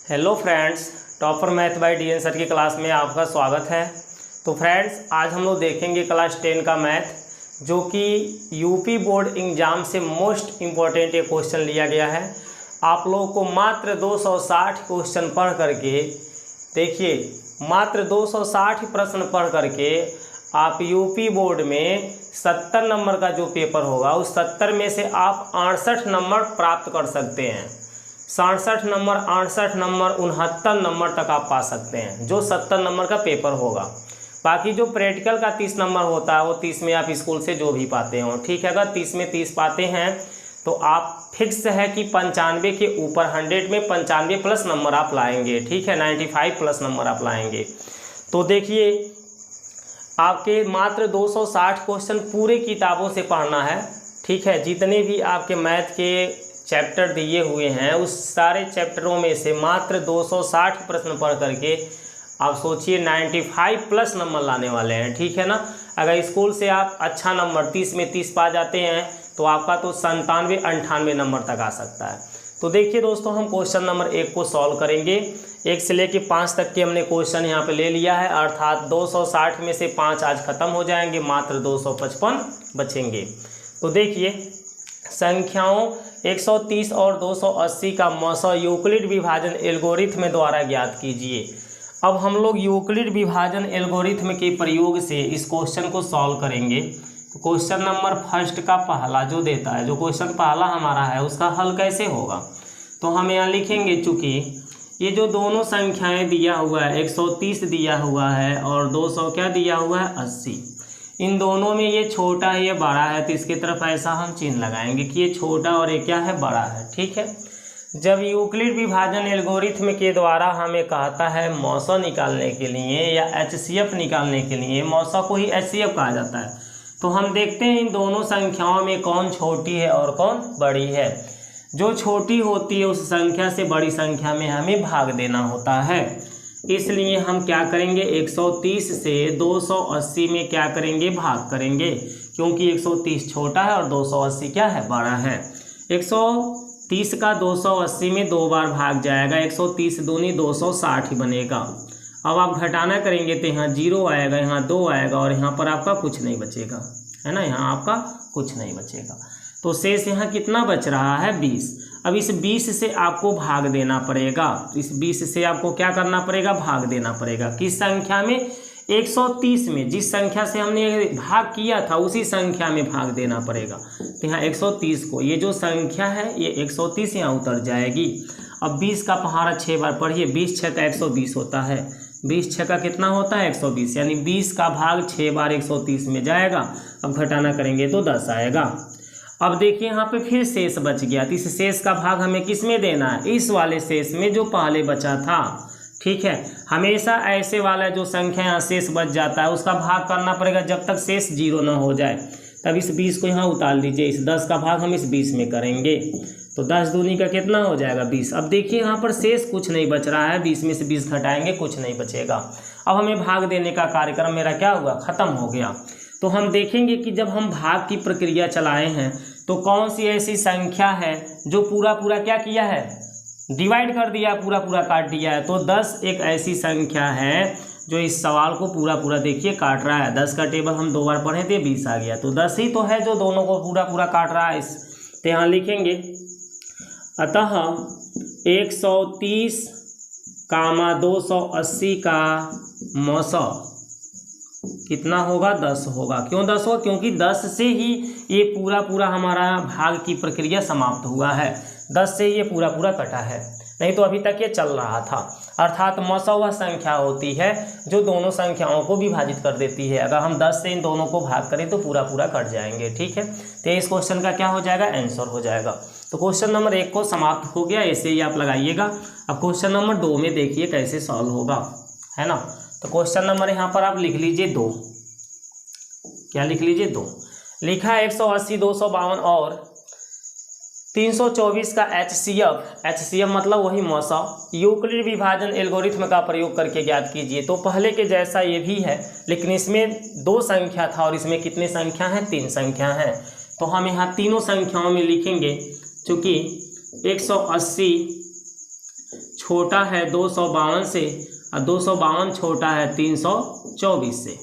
Hello friends, topper math by DN sir की class में आपका स्वागत है। तो फ्रेंड्स, आज हम लोग देखेंगे क्लास 10 का मैथ, जो कि यूपी बोर्ड एग्ज़ाम से मोस्ट इम्पॉर्टेंट ये क्वेश्चन लिया गया है। आप लोगों को मात्र 260 क्वेश्चन पढ़ करके देखिए, मात्र 260 प्रश्न पढ़ करके आप यूपी बोर्ड में 70 नंबर का जो पेपर होगा उस 70 में से आप 68 नंबर प्राप्त कर सकते हैं। 67 नंबर, 68 नंबर, 69 नंबर तक आप पा सकते हैं जो 70 नंबर का पेपर होगा। बाकी जो प्रैक्टिकल का 30 नंबर होता है वो 30 में आप स्कूल से जो भी पाते हो, ठीक है। अगर 30 में 30 पाते हैं तो आप फिक्स है कि 95 के ऊपर 100 में 95 प्लस नंबर आप लाएंगे, ठीक है। 95 प्लस नंबर आप लाएंगे। तो देखिए, आपके मात्र 260 क्वेश्चन पूरे किताबों से पढ़ना है, ठीक है। जितने भी आपके मैथ के चैप्टर दिए हुए हैं उस सारे चैप्टरों में से मात्र 260 प्रश्न पढ़ करके आप सोचिए 95 प्लस नंबर लाने वाले हैं, ठीक है ना। अगर स्कूल से आप अच्छा नंबर 30 में 30 पा जाते हैं तो आपका तो 97 98 नंबर तक आ सकता है। तो देखिए दोस्तों, हम क्वेश्चन नंबर 1 को सॉल्व करेंगे। 1 से लेके 5 तक के हमने क्वेश्चन यहाँ पे ले लिया है, अर्थात 260 में से 5 आज खत्म हो जाएंगे, मात्र 255 बचेंगे। तो देखिए, संख्याओं 130 और 280 का मौसा यूक्लिड विभाजन एल्गोरिथ्म द्वारा ज्ञात कीजिए। अब हम लोग यूक्लिड विभाजन एल्गोरिथ्म के प्रयोग से इस क्वेश्चन को सॉल्व करेंगे। तो क्वेश्चन नंबर फर्स्ट का पहला जो देता है, जो क्वेश्चन पहला हमारा है उसका हल कैसे होगा, तो हम यहाँ लिखेंगे, चूँकि ये जो दोनों संख्याएँ दिया हुआ है 130 दिया हुआ है और 200 क्या दिया हुआ है 80, इन दोनों में ये छोटा है ये बड़ा है, तो इसकी तरफ ऐसा हम चिन्ह लगाएंगे कि ये छोटा और ये क्या है बड़ा है, ठीक है। जब यूक्लिड विभाजन एल्गोरिथ्म के द्वारा हमें कहता है मौसा निकालने के लिए या एचसीएफ निकालने के लिए, मौसा को ही एचसीएफ कहा जाता है, तो हम देखते हैं इन दोनों संख्याओं में कौन छोटी है और कौन बड़ी है। जो छोटी होती है उस संख्या से बड़ी संख्या में हमें भाग देना होता है। इसलिए हम क्या करेंगे, 130 से 280 में क्या करेंगे, भाग करेंगे, क्योंकि 130 छोटा है और 280 क्या है, बड़ा है। 130 का 280 में 2 बार भाग जाएगा, 130 दूनी 260 ही बनेगा। अब आप घटाना करेंगे तो यहाँ 0 आएगा, यहाँ 2 आएगा और यहाँ पर आपका कुछ नहीं बचेगा, है ना, यहाँ आपका कुछ नहीं बचेगा। तो शेष यहाँ कितना बच रहा है, 20। अब इस 20 से आपको भाग देना पड़ेगा, इस 20 से आपको क्या करना पड़ेगा, भाग देना पड़ेगा। किस संख्या में, 130 में, जिस संख्या से हमने भाग किया था उसी संख्या में भाग देना पड़ेगा। तो यहाँ 130 को, ये जो संख्या है ये 130 यहाँ उतर जाएगी। अब 20 का पहाड़ा 6 बार पढ़िए, 20 6 का 120 होता है, 20 6 का कितना होता है 120, यानी 20 का भाग 6 बार 130 में जाएगा। अब घटाना करेंगे तो 10 आएगा। अब देखिए यहाँ पे फिर शेष बच गया, तो इस शेष का भाग हमें किस में देना है, इस वाले शेष में जो पहले बचा था, ठीक है। हमेशा ऐसे वाला जो संख्या यहाँ शेष बच जाता है उसका भाग करना पड़ेगा जब तक शेष 0 ना हो जाए। तब इस 20 को यहाँ उतार दीजिए, इस 10 का भाग हम इस 20 में करेंगे, तो 10 दूनी का कितना हो जाएगा 20। अब देखिए यहाँ पर शेष कुछ नहीं बच रहा है, 20 में से 20 घटाएंगे कुछ नहीं बचेगा। अब हमें भाग देने का कार्यक्रम मेरा क्या हुआ, ख़त्म हो गया। तो हम देखेंगे कि जब हम भाग की प्रक्रिया चलाए हैं तो कौन सी ऐसी संख्या है जो पूरा पूरा क्या किया है, डिवाइड कर दिया, पूरा पूरा काट दिया है। तो 10 एक ऐसी संख्या है जो इस सवाल को पूरा पूरा देखिए काट रहा है। 10 का टेबल हम 2 बार पढ़े थे, 20 आ गया, तो 10 ही तो है जो दोनों को पूरा पूरा काट रहा है। तो यहाँ लिखेंगे, अतः 130, 280 का मौसा कितना होगा, 10 होगा। क्यों 10 होगा, क्योंकि 10 से ही ये पूरा पूरा हमारा भाग की प्रक्रिया समाप्त हुआ है, 10 से ये पूरा पूरा कटा है, नहीं तो अभी तक ये चल रहा था। अर्थात मौसा वह संख्या होती है जो दोनों संख्याओं को विभाजित कर देती है। अगर हम 10 से इन दोनों को भाग करें तो पूरा पूरा कट जाएंगे, ठीक है। तो इस क्वेश्चन का क्या हो जाएगा, आंसर हो जाएगा। तो क्वेश्चन नंबर 1 को समाप्त हो गया, ऐसे ही आप लगाइएगा। अब क्वेश्चन नंबर 2 में देखिए कैसे सॉल्व होगा, है ना। तो क्वेश्चन नंबर यहाँ पर आप लिख लीजिए 2, क्या लिख लीजिए 2। लिखा है 180, 252 और 324 का एचसीएफ मतलब वही मौसा यूक्लिड विभाजन एल्गोरिथ्म का प्रयोग करके ज्ञात कीजिए। तो पहले के जैसा ये भी है, लेकिन इसमें 2 संख्या था और इसमें कितनी संख्या है, 3 संख्या है। तो हम यहाँ तीनों संख्याओं में लिखेंगे, चूँकि 180 छोटा है 252 से और 252 छोटा है 324 से।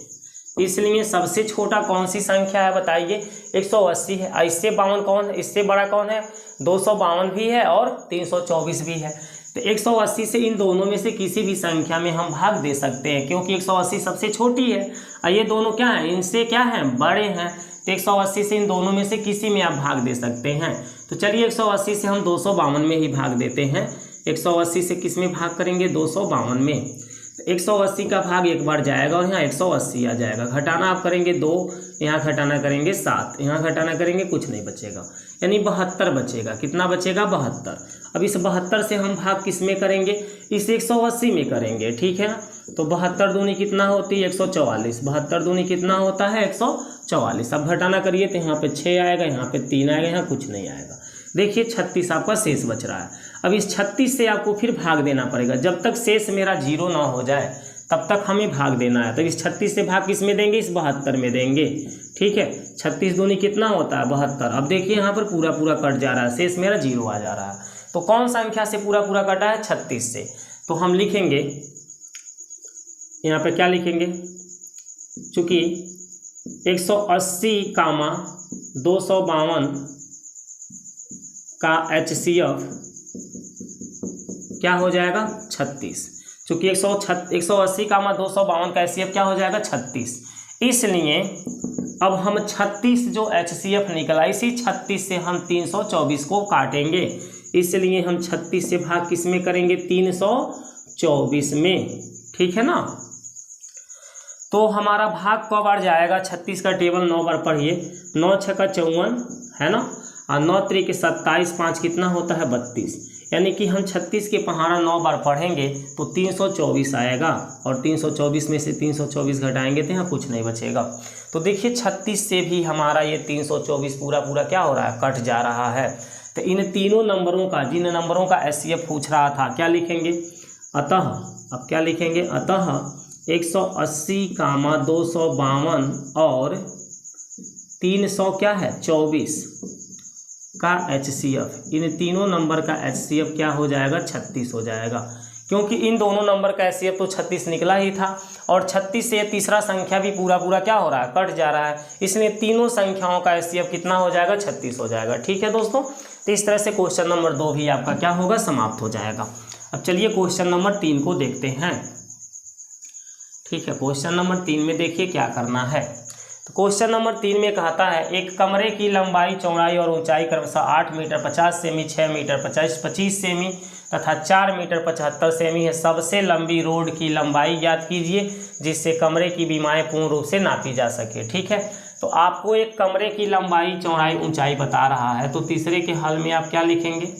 इसलिए सबसे छोटा कौन सी संख्या है बताइए? 180 है। इससे 52 कौन है? इससे बड़ा कौन है? 252 भी है और 324 भी है। तो 180 से इन दोनों में से किसी भी संख्या में हम भाग दे सकते हैं, क्योंकि 180 सबसे छोटी है और ये दोनों क्या हैं? इनसे क्या हैं? बड़े हैं। तो 180 से इन दोनों में से किसी में आप भाग दे सकते हैं। तो चलिए 180 से हम 252 में ही भाग देते हैं। 180 से किस में भाग करेंगे? 252 में। तो 180 का भाग एक बार जाएगा और यहाँ 180 आ जाएगा। घटाना आप करेंगे 2, यहाँ घटाना करेंगे 7, यहाँ घटाना करेंगे कुछ नहीं बचेगा, यानी 72 बचेगा। कितना बचेगा? 72। अब इस 72 से हम भाग किस में करेंगे? इस 180 में करेंगे, ठीक है ना। तो 72 दूनी कितना होती है? 144। 72 दूनी कितना होता है? 144। अब घटाना करिए तो यहाँ पे 6 आएगा, यहाँ पे 3 आएगा, यहाँ कुछ नहीं आएगा। देखिए 36 आपका शेष बच रहा है। अब इस 36 से आपको फिर भाग देना पड़ेगा। जब तक शेष मेरा 0 ना हो जाए तब तक हमें भाग देना है। तो इस 36 से भाग किस में देंगे? इस 72 में देंगे, ठीक है। 36 दूनी कितना होता है? 72। अब देखिए यहाँ पर पूरा पूरा कट जा रहा है, शेष मेरा 0 आ जा रहा है। तो कौन संख्या से पूरा पूरा कटा है? 36 से। तो हम लिखेंगे यहाँ पे क्या लिखेंगे? चूँकि 180, 252 का HCF क्या हो जाएगा? 36। चूँकि 180, 252 का HCF क्या हो जाएगा? 36। इसलिए अब हम 36 जो HCF निकला, इसी 36 से हम 324 को काटेंगे। इसलिए हम 36 से भाग किस में करेंगे? 324 में, ठीक है ना। तो हमारा भाग कब बार जाएगा? 36 का टेबल 9 बार पढ़िए। 9 6 का 54 है ना, और 9 3 के 27, 5 कितना होता है? 32। यानी कि हम 36 के पहाड़ा 9 बार पढ़ेंगे तो 324 आएगा, और 324 में से 324 घटाएंगे तो यहाँ कुछ नहीं बचेगा। तो देखिए 36 से भी हमारा ये 324 पूरा पूरा क्या हो रहा है? कट जा रहा है। तो इन तीनों नंबरों का, जिन नंबरों का HCF पूछ रहा था, क्या लिखेंगे? अतः, अब क्या लिखेंगे? अतः 180, 252 और 300 क्या है? 24 का HCF, इन तीनों नंबर का HCF क्या हो जाएगा? 36 हो जाएगा। क्योंकि इन दोनों नंबर का HCF तो 36 निकला ही था, और 36 से तीसरा संख्या भी पूरा पूरा क्या हो रहा है? कट जा रहा है। इसलिए तीनों संख्याओं का HCF कितना हो जाएगा? 36 हो जाएगा, ठीक है दोस्तों। तो इस तरह से क्वेश्चन नंबर 2 भी आपका क्या होगा? समाप्त हो जाएगा। अब चलिए क्वेश्चन नंबर 3 को देखते हैं, ठीक है। क्वेश्चन नंबर 3 में देखिए क्या करना है। तो क्वेश्चन नंबर 3 में कहता है एक कमरे की लंबाई, चौड़ाई और ऊंचाई क्रमशः 8 मीटर 50 सेमी, 6 मीटर 25 सेमी तथा 4 मीटर 75 सेमी है। सबसे लंबी रोड की लंबाई ज्ञात कीजिए जिससे कमरे की बीमाएँ पूर्ण रूप से नापी जा सके, ठीक है। तो आपको एक कमरे की लंबाई, चौड़ाई, ऊंचाई बता रहा है। तो तीसरे के हल में आप क्या लिखेंगे?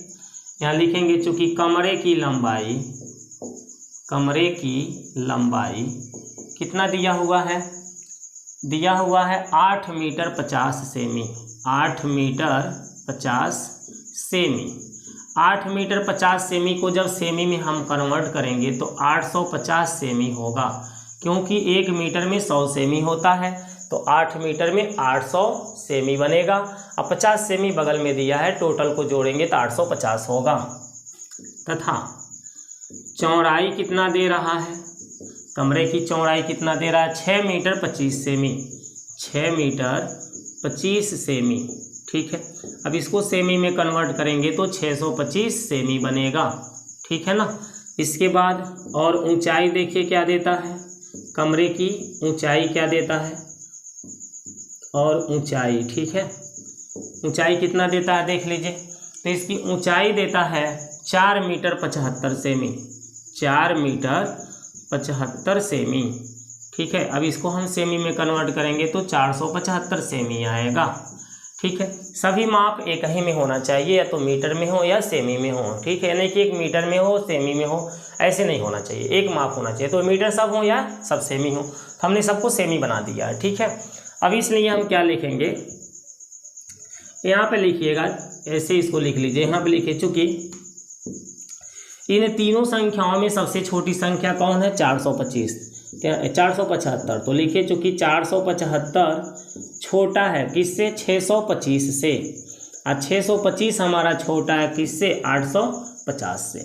यहाँ लिखेंगे चूँकि कमरे की लंबाई कितना दिया हुआ है? दिया हुआ है 8 मीटर 50 सेमी। 8 मीटर 50 सेमी। 8 मीटर 50 सेमी को जब सेमी में हम कन्वर्ट करेंगे तो 850 सेमी होगा, क्योंकि 1 मीटर में 100 सेमी होता है। तो 8 मीटर में 800 सेमी बनेगा। अब 50 सेमी बगल में दिया है, टोटल को जोड़ेंगे तो 850 होगा। तथा चौड़ाई कितना दे रहा है? कमरे की चौड़ाई कितना दे रहा है? 6 मीटर 25 सेमी। 6 मीटर 25 सेमी, ठीक है। अब इसको सेमी में कन्वर्ट करेंगे तो 625 सेमी बनेगा, ठीक है ना। इसके बाद और ऊंचाई देखिए क्या देता है? कमरे की ऊंचाई क्या देता है? और ऊंचाई, ठीक है। ऊंचाई कितना देता है देख लीजिए। तो इसकी ऊंचाई देता है 4 मीटर 75 सेमी। 4 मीटर 75 सेमी, ठीक है। अब इसको हम सेमी में कन्वर्ट करेंगे तो 475 सेमी आएगा, ठीक है। सभी माप एक ही में होना चाहिए, या तो मीटर में हो या सेमी में हो, ठीक है। यानी कि एक मीटर में हो, सेमी में हो, ऐसे नहीं होना चाहिए, एक माप होना चाहिए। तो मीटर सब हो या सब सेमी हो। तो हमने सबको सेमी बना दिया है, ठीक है। अब इसलिए हम क्या लिखेंगे? यहाँ पे लिखिएगा, ऐसे इसको लिख लीजिए। यहाँ पे लिखिए चूँकि इन तीनों संख्याओं में सबसे छोटी संख्या कौन है? 475। तो लिखिए चूँकि 475 छोटा है किससे? 625 से। और 625 हमारा छोटा है किससे? 850 से।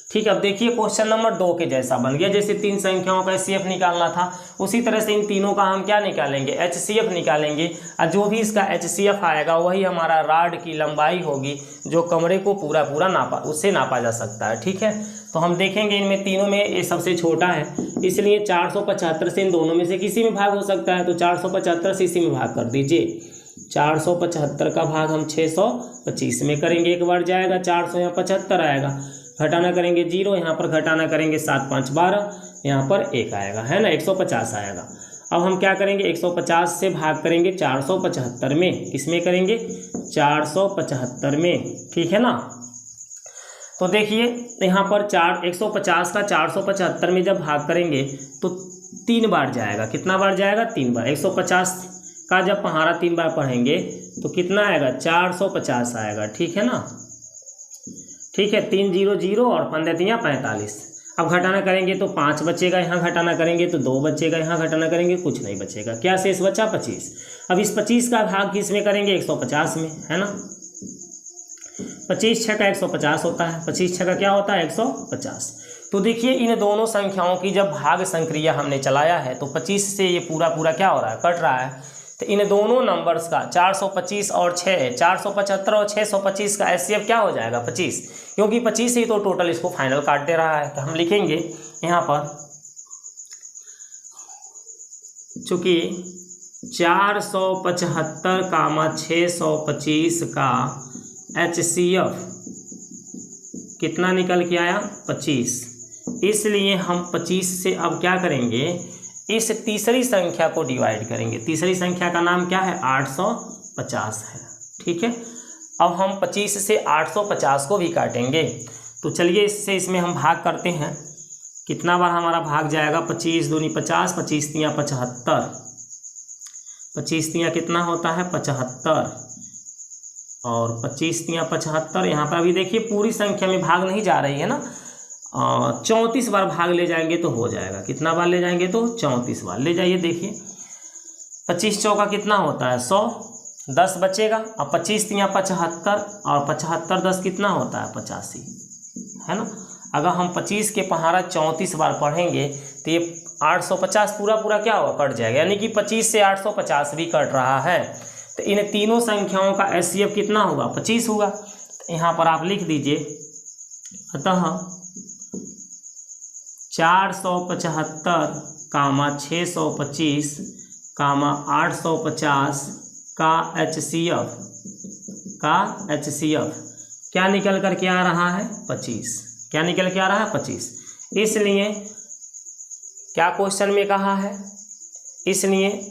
ठीक है। अब देखिए क्वेश्चन नंबर 2 के जैसा बन गया, जैसे 3 संख्याओं का HCF निकालना था उसी तरह से इन तीनों का हम क्या निकालेंगे, HCF निकालेंगे। और जो भी इसका HCF आएगा वही हमारा रॉड की लंबाई होगी जो कमरे को पूरा नापा उससे नापा जा सकता है। ठीक है, तो हम देखेंगे इनमें तीनों में ये सबसे छोटा है, इसलिए 475 से इन दोनों में से किसी में भाग हो सकता है, तो 475 से इसी में भाग कर दीजिए। 475 का भाग हम 625 में करेंगे, एक बार जाएगा 400, यहाँ 75 आएगा, घटाना करेंगे 0, यहाँ पर घटाना करेंगे 7 5 12, यहाँ पर 1 आएगा, है ना, 150 आएगा। अब हम क्या करेंगे, 150 से भाग करेंगे 475 में, किसमें करेंगे, 475 में, ठीक है ना। तो देखिए यहाँ पर 150 का 475 में जब भाग करेंगे तो 3 बार जाएगा, कितना बार जाएगा, 3 बार। 150 का जब पहाड़ा 3 बार पढ़ेंगे तो कितना आएगा, 450 आएगा, ठीक है ना। ठीक है, 3 0 0 और 15 3 45। अब घटाना करेंगे तो 5 बचेगा, यहाँ घटाना करेंगे तो 2 बचेगा, यहाँ घटाना करेंगे कुछ नहीं बचेगा, क्या शेष बचा, 25। अब इस 25 का भाग किस में करेंगे, 150 में, है ना। 25 6 का 150 होता है, 25 6 का क्या होता है, 150। तो देखिए इन दोनों संख्याओं की जब भाग संक्रिया हमने चलाया है तो 25 से ये पूरा क्या हो रहा है, कट रहा है। तो इन दोनों नंबर्स का 425 और 475 और 625 का HCF क्या हो जाएगा, 25, क्योंकि 25 ही तो टोटल इसको फाइनल काट दे रहा है। तो हम लिखेंगे यहाँ पर चूँकि 475, 625 का HCF कितना निकल के आया, 25, इसलिए हम 25 से अब क्या करेंगे, इस तीसरी संख्या को डिवाइड करेंगे। तीसरी संख्या का नाम क्या है, 850 है, ठीक है। अब हम 25 से 850 को भी काटेंगे, तो चलिए इससे इसमें हम भाग करते हैं। कितना बार हमारा भाग जाएगा, 25 दूनी 50, 25 तियाँ 75, 25 तियाँ कितना होता है, 75, और 25 तियाँ 75। यहाँ पर अभी देखिए पूरी संख्या में भाग नहीं जा रही है ना, 34 बार भाग ले जाएंगे तो हो जाएगा। कितना बार ले जाएंगे, तो 34 बार ले जाइए। देखिए 25 चौका कितना होता है, 100, 10 बचेगा। अब 25 तियाँ 75 और 75 10 कितना होता है, 85, है ना। अगर हम 25 के पहाड़ा 34 बार पढ़ेंगे तो ये 850 पूरा क्या होगा, कट जाएगा, यानी कि 25 से 850 भी कट रहा है। तो इन तीनों संख्याओं का HCF कितना होगा, 25 होगा। तो यहाँ पर आप लिख दीजिए, अतः 475, 625, 850 का HCF क्या निकल कर के आ रहा है, 25। क्या निकल के आ रहा है, 25। इसलिए क्या क्वेश्चन में कहा है, इसलिए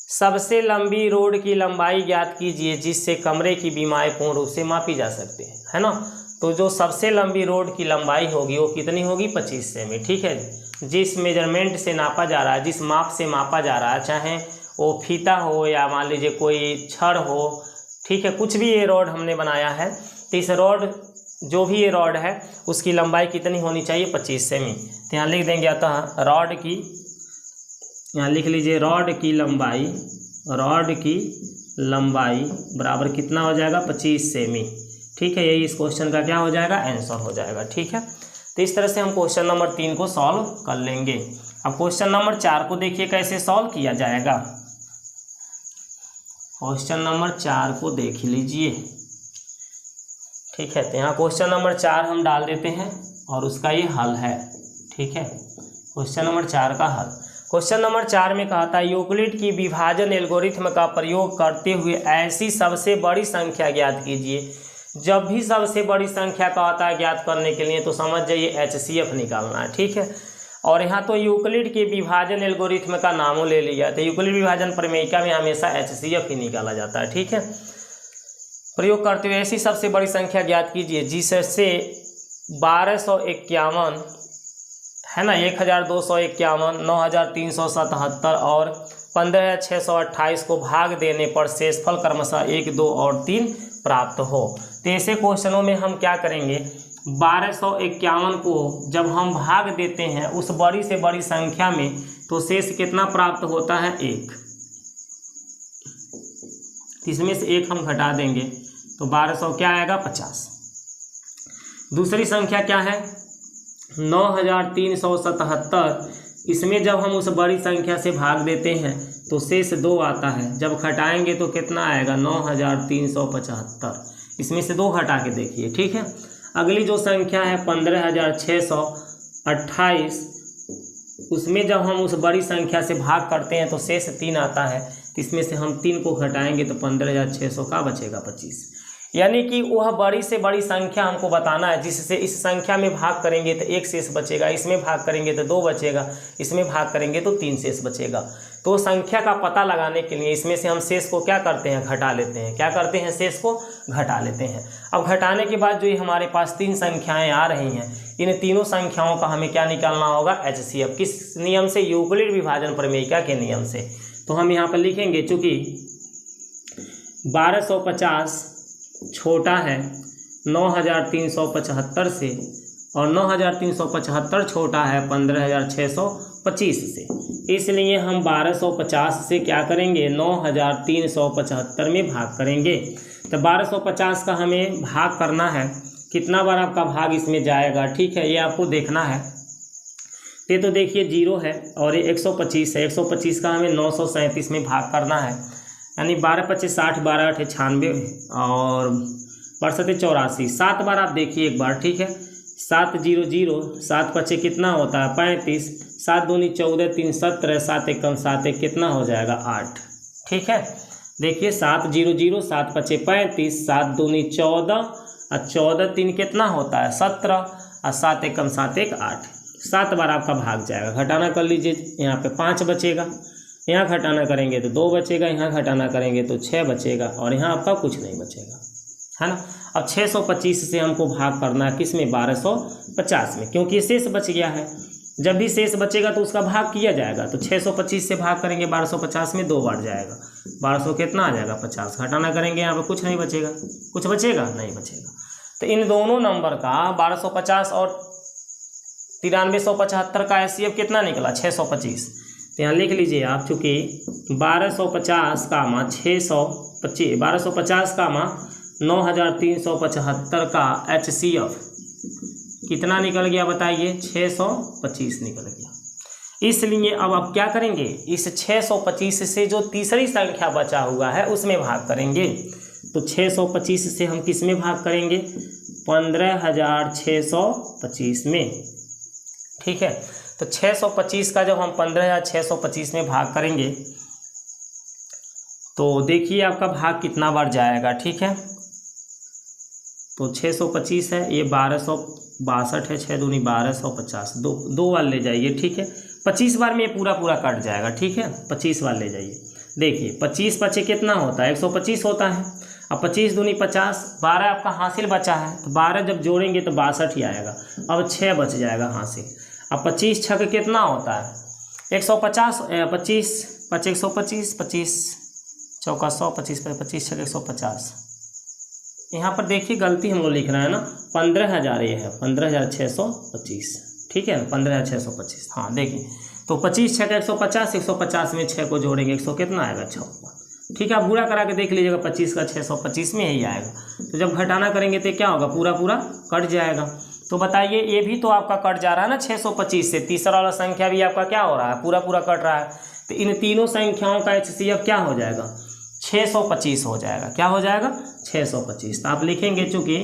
सबसे लंबी रोड की लंबाई ज्ञात कीजिए जिससे कमरे की बीमाएं पूर्ण रूप से मापी जा सकते हैं, है ना। तो जो सबसे लंबी रोड की लंबाई होगी वो कितनी होगी, 25 सेमी, ठीक है। जिस मेजरमेंट से नापा जा रहा है, जिस माप से मापा जा रहा है, चाहे वो फीता हो या मान लीजिए कोई छड़ हो, ठीक है, कुछ भी ये रॉड हमने बनाया है, तो इस रॉड जो भी ये रॉड है उसकी लंबाई कितनी होनी चाहिए, 25 सेमी। तो यहाँ लिख देंगे, अतः रॉड की, यहाँ लिख लीजिए, रॉड की लंबाई बराबर कितना हो जाएगा, 25 सेमी, ठीक है। यही इस क्वेश्चन का क्या हो जाएगा, आंसर हो जाएगा, ठीक है। तो इस तरह से हम क्वेश्चन नंबर 3 को सॉल्व कर लेंगे। अब क्वेश्चन नंबर 4 को देखिए कैसे सॉल्व किया जाएगा। क्वेश्चन नंबर 4 को देख लीजिए, ठीक है। तो यहाँ क्वेश्चन नंबर 4 हम डाल देते हैं और उसका ये हल है, ठीक है। क्वेश्चन नंबर 4 का हल, क्वेश्चन नंबर 4 में कहा था यूक्लिड की विभाजन एल्गोरिथ्म का प्रयोग करते हुए ऐसी सबसे बड़ी संख्या ज्ञात कीजिए। जब भी सबसे बड़ी संख्या का होता है ज्ञात करने के लिए तो समझ जाइए HCF निकालना है, ठीक है। और यहाँ तो यूक्लिड के विभाजन एल्गोरिथ्म का नामों ले लिया, तो यूक्लिड विभाजन प्रमेयिका में हमेशा HCF ही निकाला जाता है, ठीक है। प्रयोग करते हुए ऐसी सबसे बड़ी संख्या ज्ञात कीजिए जिससे 1251, है ना, 1251, 9377 और 15628 को भाग देने पर शेषफल क्रमशः 1 2 और 3 प्राप्त हो। तो ऐसे क्वेश्चनों में हम क्या करेंगे, 1251 को जब हम भाग देते हैं उस बड़ी से बड़ी संख्या में तो शेष कितना प्राप्त होता है, 1। इसमें से 1 हम घटा देंगे तो 1200 क्या आएगा, 50। दूसरी संख्या क्या है, 9377, इसमें जब हम उस बड़ी संख्या से भाग देते हैं तो शेष 2 आता है। जब घटाएंगे तो कितना आएगा 9375, इसमें से 2 घटा के देखिए, ठीक है। अगली जो संख्या है 15628, उसमें जब हम उस बड़ी संख्या से भाग करते हैं तो शेष 3 आता है। तो इसमें से हम 3 को घटाएंगे तो 15600 का बचेगा 25। यानी कि वह बड़ी से बड़ी संख्या हमको बताना है जिससे इस संख्या में भाग करेंगे तो 1 शेष बचेगा, इसमें भाग करेंगे तो 2 बचेगा, इसमें भाग करेंगे तो 3 शेष बचेगा। तो संख्या का पता लगाने के लिए इसमें से हम शेष को क्या करते हैं, घटा लेते हैं। क्या करते हैं, शेष को घटा लेते हैं। अब घटाने के बाद जो ये हमारे पास 3 संख्याएँ आ रही हैं, इन तीनों संख्याओं का हमें क्या निकालना होगा, HCF। किस नियम से, यूक्लिड विभाजन प्रमेयिका के नियम से। तो हम यहाँ पर लिखेंगे, चूँकि 1250 छोटा है 9375 से और 9375 छोटा है 15625 से, इसलिए हम 1250 से क्या करेंगे, 9375 में भाग करेंगे। तो 1250 का हमें भाग करना है, कितना बार आपका भाग इसमें जाएगा, ठीक है, ये आपको देखना है। ये तो देखिए 0 है और ये 125 है, 125 का हमें 937 में भाग करना है। यानी 12 25 60, 12 8 96 और 62 84, 7 बार आप देखिए एक बार, ठीक है। 7 0 0, 7 5 कितना होता है 35, 7 दूनी 14, 3 17, 7 1 7 1 कितना हो जाएगा 8, ठीक है। देखिए 7 0 0, 7 5 35, 7 दूनी 14 और 14 3 कितना होता है 17 और 7 1 7 1 8। 7 बार आपका भाग जाएगा। घटाना कर लीजिए, यहाँ पे 5 बचेगा, यहाँ घटाना करेंगे तो 2 बचेगा, यहाँ घटाना करेंगे तो 6 बचेगा और यहाँ आपका कुछ नहीं बचेगा, है ना। अब 625 से हमको भाग करना है किस में, 1250 में, क्योंकि शेष बच गया है। जब भी शेष बचेगा तो उसका भाग किया जाएगा। तो 625 से भाग करेंगे 1250 में, 2 बार जाएगा, 1200 कितना आ जाएगा 50। घटाना करेंगे यहाँ पर कुछ नहीं बचेगा, कुछ बचेगा नहीं बचेगा। तो इन दोनों नंबर का 1250 और 9375 का HCF कितना निकला 625। तो यहाँ लिख लीजिए आप, चूँकि 1250 का 625, 1250 का 9375 का HCF कितना निकल गया बताइए, 625 निकल गया। इसलिए अब आप क्या करेंगे, इस 625 से जो तीसरी संख्या बचा हुआ है उसमें भाग करेंगे। तो 625 से हम किस में भाग करेंगे, 15625 में, ठीक है। तो 625 का जब हम 15625 में भाग करेंगे तो देखिए आपका भाग कितना बार जाएगा, ठीक है। तो 625 है, ये 1262 है, 6 दूनी 1250, 2 बार ले जाइए, ठीक है। 25 बार में ये पूरा कट जाएगा, ठीक है। 25 बार ले जाइए, देखिए 25 पचे कितना होता है 125 होता है। अब 25 दूनी 50, 12 आपका हासिल बचा है, तो 12 जब जोड़ेंगे तो 62 ही आएगा। अब 6 बच जाएगा हासिल। अब 25 छक कितना होता है 150, 25 5 125, 25 चौका 100, 25 छक 150। यहाँ पर देखिए गलती हम लोग लिख रहे हैं ना, 15000 ये है 15625, ठीक है, 15625। हाँ देखिए, तो 25 छक 150, 150 में 6 को जोड़ेंगे 100 कितना आएगा 56, ठीक है। आप पूरा करा के देख लीजिएगा, 25 का 625 में यही आएगा। तो जब घटाना करेंगे तो क्या होगा, पूरा कट जाएगा। तो बताइए ये भी तो आपका कट जा रहा है ना 625 से, तीसरा वाला संख्या भी आपका क्या हो रहा है, पूरा कट रहा है। तो इन तीनों संख्याओं का HCF क्या हो जाएगा, 625 हो जाएगा। क्या हो जाएगा 625। तो आप लिखेंगे, चूँकि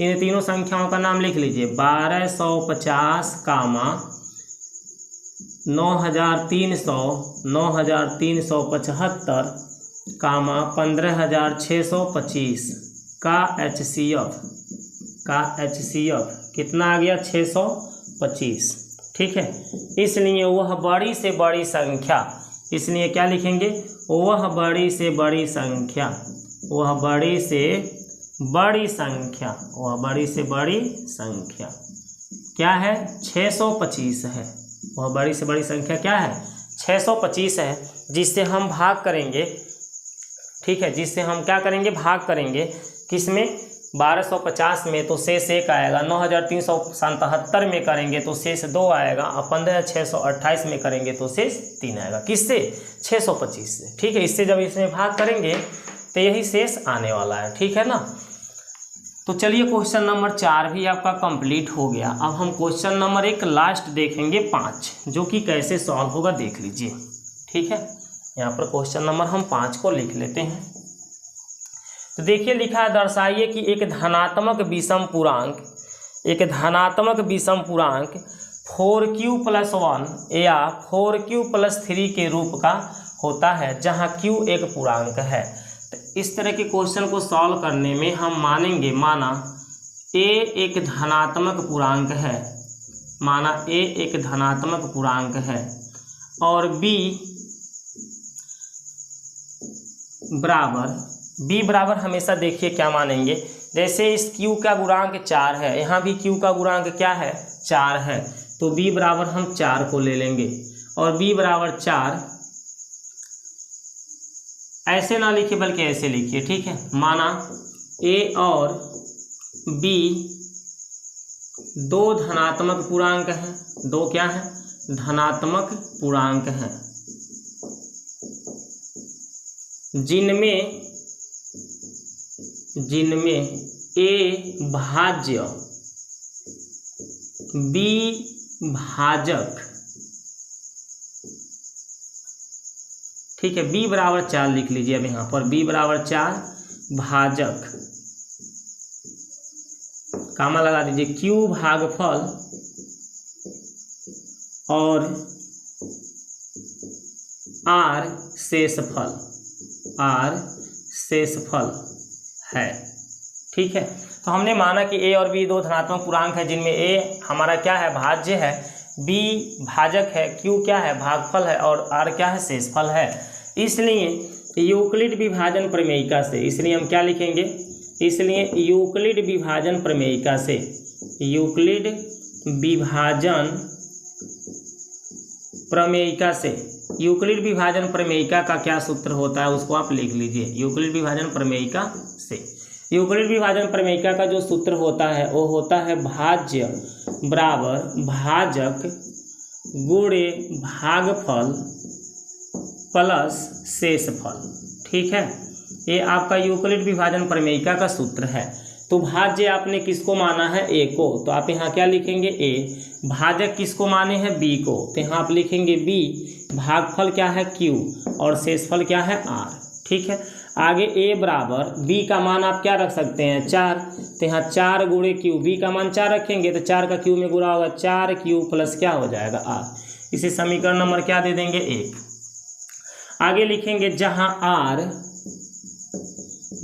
इन तीनों संख्याओं का नाम लिख लीजिए, 1250 कामा 9375 कामा 15625 का HCF कितना आ गया 625, ठीक है। इसलिए वह बड़ी से बड़ी संख्या, इसलिए क्या लिखेंगे, वह बड़ी से बड़ी संख्या, वह बड़ी से बड़ी संख्या क्या है 625 है। वह बड़ी से बड़ी संख्या क्या है 625 है, जिससे हम भाग करेंगे, ठीक है, जिससे हम क्या करेंगे, भाग करेंगे किसमें 1250 में तो शेष 1 आएगा, 9377 में करेंगे तो शेष 2 आएगा, और 15628 में करेंगे तो शेष 3 आएगा। किससे 625 से, ठीक है। इससे जब इसमें भाग करेंगे तो यही शेष आने वाला है, ठीक है ना। तो चलिए क्वेश्चन नंबर 4 भी आपका कंप्लीट हो गया। अब हम क्वेश्चन नंबर 1 लास्ट देखेंगे 5, जो कि कैसे सॉल्व होगा देख लीजिए। ठीक है, यहाँ पर क्वेश्चन नंबर हम 5 को लिख लेते हैं। तो देखिए लिखा है, दर्शाइए कि एक धनात्मक विषम पूर्णांक 4q + 1 या 4q + 3 के रूप का होता है, जहाँ q एक पूर्णांक है। तो इस तरह के क्वेश्चन को सॉल्व करने में हम माना a एक धनात्मक पूर्णांक है और b बराबर हमेशा देखिए क्या मानेंगे, जैसे इस q का गुणांक 4 है, यहाँ भी q का गुणांक क्या है 4 है, तो b बराबर हम 4 को ले लेंगे और b बराबर 4 ऐसे ना लिखिए बल्कि ऐसे लिखिए। ठीक है, माना a और b दो धनात्मक पूर्णांक हैं, दो क्या है धनात्मक पूर्णांक हैं, जिनमें a भाज्य b भाजक। ठीक है, b बराबर 4 लिख लीजिए। अब यहाँ पर b बराबर 4 भाजक, कामा लगा दीजिए, q भागफल और r शेषफल है। ठीक है, तो हमने माना कि a और b दो धनात्मक पूर्णांक है, जिनमें a हमारा क्या है भाज्य है, b भाजक है, q क्या है भागफल है और r क्या है शेषफल है। इसलिए यूक्लिड विभाजन प्रमेयिका से, इसलिए हम क्या लिखेंगे, इसलिए यूक्लिड विभाजन प्रमेयिका का क्या सूत्र होता है उसको आप लिख लीजिए। यूक्लिड विभाजन प्रमेयिका का जो सूत्र होता है वो होता है भाज्य बराबर भाजक गुणे भागफल प्लस शेषफल। ठीक है, ये आपका यूक्लिड विभाजन प्रमेयिका का सूत्र है। तो भाज्य आपने किसको माना है a को, तो आप यहाँ क्या लिखेंगे a, भाजक किसको माने हैं b को, तो यहाँ आप लिखेंगे b, भागफल क्या है q और शेषफल क्या है r। ठीक है, आगे a बराबर b का मान आप क्या रख सकते हैं 4, तो यहाँ 4 गुणे q, b का मान 4 रखेंगे तो 4 का q में गुणा होगा 4q प्लस क्या हो जाएगा r। इसे समीकरण नंबर क्या दे देंगे 1। आगे लिखेंगे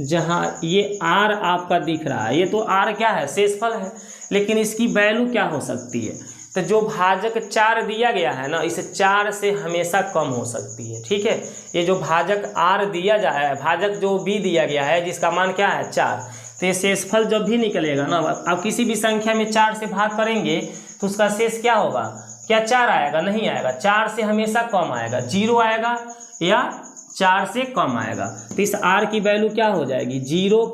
जहाँ ये r आपका दिख रहा है, ये तो r क्या है शेषफल है, लेकिन इसकी वैल्यू क्या हो सकती है, तो जो भाजक 4 दिया गया है ना, इसे 4 से हमेशा कम हो सकती है। ठीक है, ये जो भाजक r दिया जाए, भाजक जो b दिया गया है जिसका मान क्या है 4, तो ये शेषफल जब भी निकलेगा ना, आप किसी भी संख्या में 4 से भाग करेंगे तो उसका शेष क्या होगा, क्या 4 आएगा, नहीं आएगा, 4 से हमेशा कम आएगा, 0 आएगा या 4 से कम आएगा। तो इस r की वैल्यू क्या हो जाएगी, 0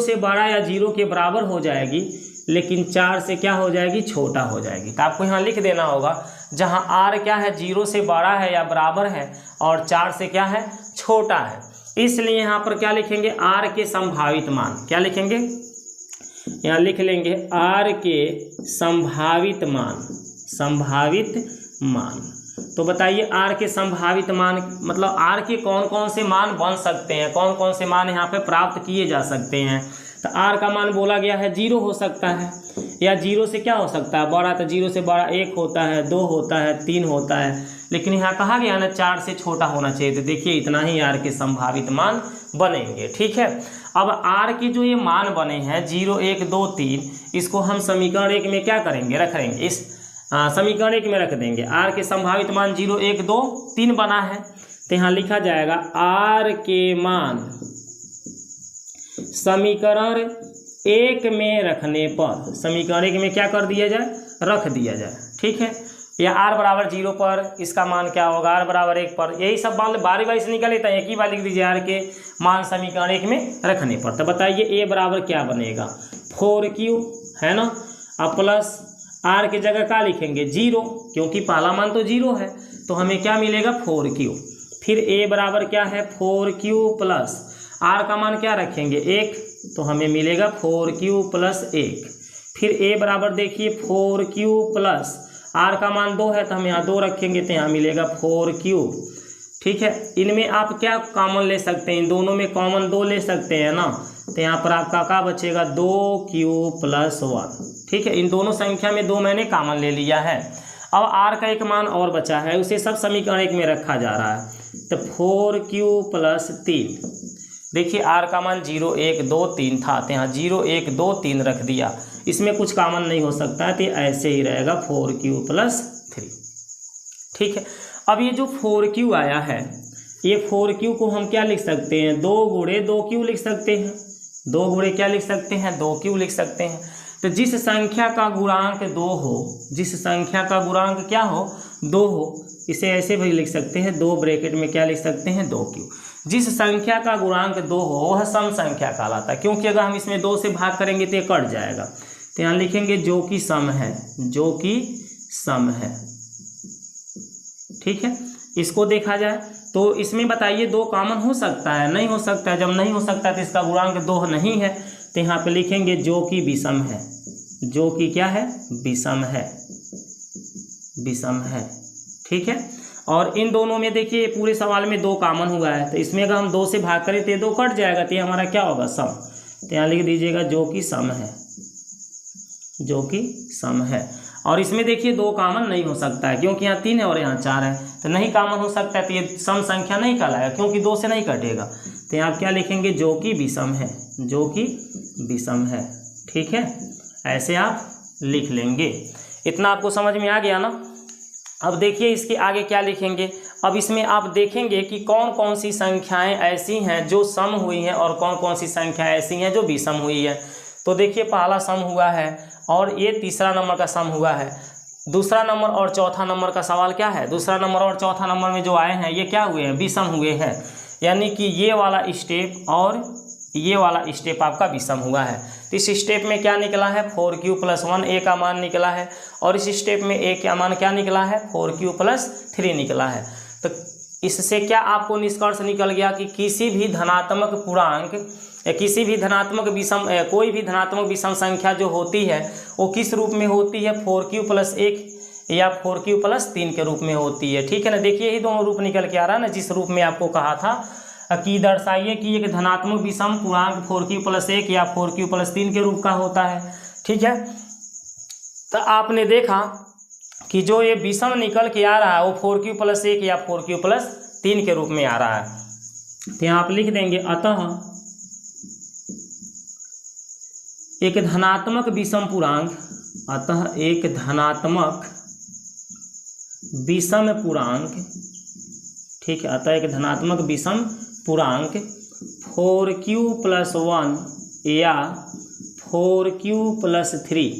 से बड़ा या 0 के बराबर हो जाएगी, लेकिन 4 से क्या हो जाएगी छोटा हो जाएगी। तो आपको यहाँ लिख देना होगा, जहाँ r क्या है 0 से बड़ा है या बराबर है और 4 से क्या है छोटा है, इसलिए यहाँ पर क्या लिखेंगे r के संभावित मान, क्या लिखेंगे यहाँ लिख लेंगे r के संभावित मान। तो बताइए r के संभावित मान मतलब r के कौन कौन से मान बन सकते हैं, कौन कौन से मान यहाँ पे प्राप्त किए जा सकते हैं। तो r का मान बोला गया है 0 हो सकता है, या 0 से क्या हो सकता है बड़ा, तो 0 से बड़ा 1 होता है, 2 होता है, 3 होता है, लेकिन यहाँ कहा गया ना 4 से छोटा होना चाहिए। तो देखिए इतना ही r के संभावित मान बनेंगे। ठीक है, अब r के जो ये मान बने हैं 0, 1, 2, 3, इसको हम समीकरण 1 में क्या करेंगे रख देंगे, इस समीकरण 1 में रख देंगे। r के संभावित मान 0, 1, 2, 3 बना है, तो यहाँ लिखा जाएगा r के मान समीकरण 1 में रखने पर, समीकरण 1 में क्या कर दिया जाए रख दिया जाए। ठीक है, या r बराबर 0 पर इसका मान क्या होगा, r बराबर 1 पर, यही सब बारी बारी से निकल लेता है, एक ही बार लिख दीजिए r के मान समीकरण 1 में रखने पर। तो बताइए a बराबर क्या बनेगा 4q है ना, अब प्लस r की जगह क्या लिखेंगे 0, क्योंकि पहला मान तो 0 है, तो हमें क्या मिलेगा 4q। फिर a बराबर क्या है 4q प्लस r का मान क्या रखेंगे 1, तो हमें मिलेगा 4q प्लस 1। फिर a बराबर देखिए 4q प्लस r का मान 2 है तो हम यहाँ 2 रखेंगे तो यहाँ मिलेगा 4q। ठीक है, इनमें आप क्या कॉमन ले सकते हैं, इन दोनों में कॉमन 2 ले सकते हैं ना, तो यहाँ पर आपका क्या बचेगा 2q प्लस 1। ठीक है, इन दोनों संख्या में 2 मैंने कॉमन ले लिया है। अब r का एक मान और बचा है, उसे सब समीकरण एक में रखा जा रहा है, तो 4q प्लस 3। देखिए r का मान 0 1 2 3 था तो यहाँ 0 1 2 3 रख दिया, इसमें कुछ कॉमन नहीं हो सकता है तो ऐसे ही रहेगा 4q प्लस 3। ठीक है, अब ये जो 4q आया है, ये 4q को हम क्या लिख सकते हैं, 2 गुणे 2q लिख सकते हैं। 2 गुणे क्या लिख सकते हैं, 2q लिख सकते हैं। तो जिस संख्या का गुणांक 2 हो, जिस संख्या का गुणांक क्या हो 2 हो, इसे ऐसे भी लिख सकते हैं, 2 ब्रैकेट में क्या लिख सकते हैं 2q। जिस संख्या का गुणांक 2 हो वह सम संख्या कहलाता है, क्योंकि अगर हम इसमें 2 से भाग करेंगे तो ये कट जाएगा। तो यहाँ लिखेंगे जो कि सम है, जो कि सम है। ठीक है, इसको देखा जाए तो इसमें बताइए 2 कॉमन हो सकता है, नहीं हो सकता है। जब नहीं हो सकता है तो इसका गुणांक 2 नहीं है, तो यहाँ पे लिखेंगे जो कि विषम है, जो कि क्या है विषम है, विषम है। ठीक है, और इन दोनों में देखिए पूरे सवाल में 2 कॉमन हुआ है, तो इसमें अगर हम 2 से भाग करें तो 2 कट जाएगा, तो ये हमारा क्या होगा सम। तो यहाँ लिख दीजिएगा जो कि सम है, जो कि सम है। और इसमें देखिए 2 कॉमन नहीं हो सकता है, क्योंकि यहाँ 3 है और यहाँ 4 है, तो नहीं कॉमन हो सकता है, तो ये सम संख्या नहीं कहलाएगा, क्योंकि 2 से नहीं कटेगा। तो यहाँ क्या लिखेंगे जो कि विषम है, जो कि विषम है। ठीक है, ऐसे आप लिख लेंगे। इतना आपको समझ में आ गया ना। अब देखिए इसके आगे क्या लिखेंगे। अब इसमें आप देखेंगे कि कौन कौन सी संख्याएं ऐसी हैं जो सम हुई हैं और कौन कौन सी संख्या ऐसी हैं जो विषम हुई है। तो देखिए पहला सम हुआ है और ये तीसरा नंबर का सम हुआ है। दूसरा नंबर और चौथा नंबर का सवाल क्या है, दूसरा नंबर और चौथा नंबर में जो आए हैं ये क्या हुए हैं, विषम हुए हैं। यानी कि ये वाला स्टेप और ये वाला स्टेप आपका विषम हुआ है। तो इस स्टेप में क्या निकला है 4q प्लस 1 a का मान निकला है, और इस स्टेप में a का मान क्या निकला है 4q प्लस 3 निकला है। तो इससे क्या आपको निष्कर्ष निकल गया कि किसी भी धनात्मक पूर्णांक या किसी भी धनात्मक विषम कोई भी धनात्मक विषम संख्या जो होती है वो किस रूप में होती है, 4q प्लस 1 या 4q प्लस 3 के रूप में होती है। ठीक है ना, देखिए यही दोनों रूप निकल के आ रहा है ना, जिस रूप में आपको कहा था कि दर्शाइए कि एक धनात्मक विषम पूर्णांक 4q प्लस 1 या 4q प्लस 3 के रूप का होता है। ठीक है, तो आपने देखा कि जो ये विषम निकल के आ रहा है वो 4q प्लस 1 या 4q प्लस 3 के रूप में आ रहा है। तो यहाँ आप लिख देंगे अतः एक धनात्मक विषम पूर्णांक, अतः एक धनात्मक विषम पूर्णांक, ठीक है, अतः एक धनात्मक विषम पूर्णांक 4q प्लस 1 या 4q प्लस 3,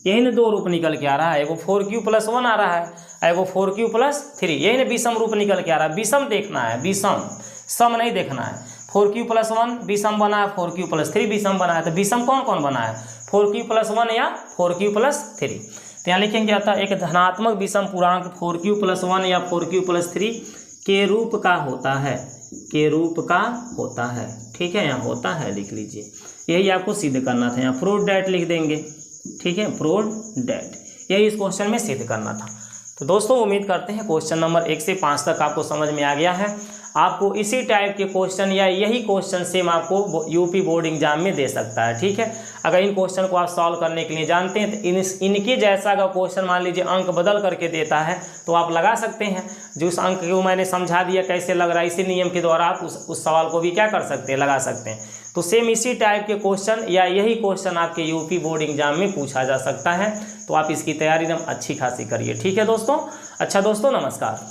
यही ना 2 रूप निकल के आ रहा है। एगो 4q प्लस 1 आ रहा है, एगो 4q प्लस 3, यही ना विषम रूप निकल के आ रहा है। विषम देखना है, विषम, सम नहीं देखना है। 4q प्लस 1 विषम बना है, 4q प्लस 3 विषम बना है, तो विषम कौन कौन बना है 4q प्लस 1 या 4q प्लस 3। तो यहाँ लिखेंगे अतः एक धनात्मक विषम पूर्णांक 4q प्लस 1 या 4q प्लस 3 के रूप का होता है, के रूप का होता है। ठीक है, यहाँ होता है लिख लीजिए, यही आपको सिद्ध करना था। यहाँ प्रूव डैट लिख देंगे। ठीक है, प्रूव डैट, यही इस क्वेश्चन में सिद्ध करना था। तो दोस्तों उम्मीद करते हैं क्वेश्चन नंबर 1 से 5 तक आपको समझ में आ गया है। आपको इसी टाइप के क्वेश्चन या यही क्वेश्चन सेम आपको यूपी बोर्ड एग्जाम में दे सकता है। ठीक है, अगर इन क्वेश्चन को आप सॉल्व करने के लिए जानते हैं तो इनके जैसा अगर क्वेश्चन मान लीजिए अंक बदल करके देता है तो आप लगा सकते हैं। जो उस अंक को मैंने समझा दिया कैसे लग रहा है, इसी नियम के द्वारा आप उस सवाल को भी क्या कर सकते हैं, लगा सकते हैं। तो सेम इसी टाइप के क्वेश्चन या यही क्वेश्चन आपके यूपी बोर्ड एग्जाम में पूछा जा सकता है। तो आप इसकी तैयारी एकदम अच्छी खासी करिए। ठीक है दोस्तों, अच्छा दोस्तों नमस्कार।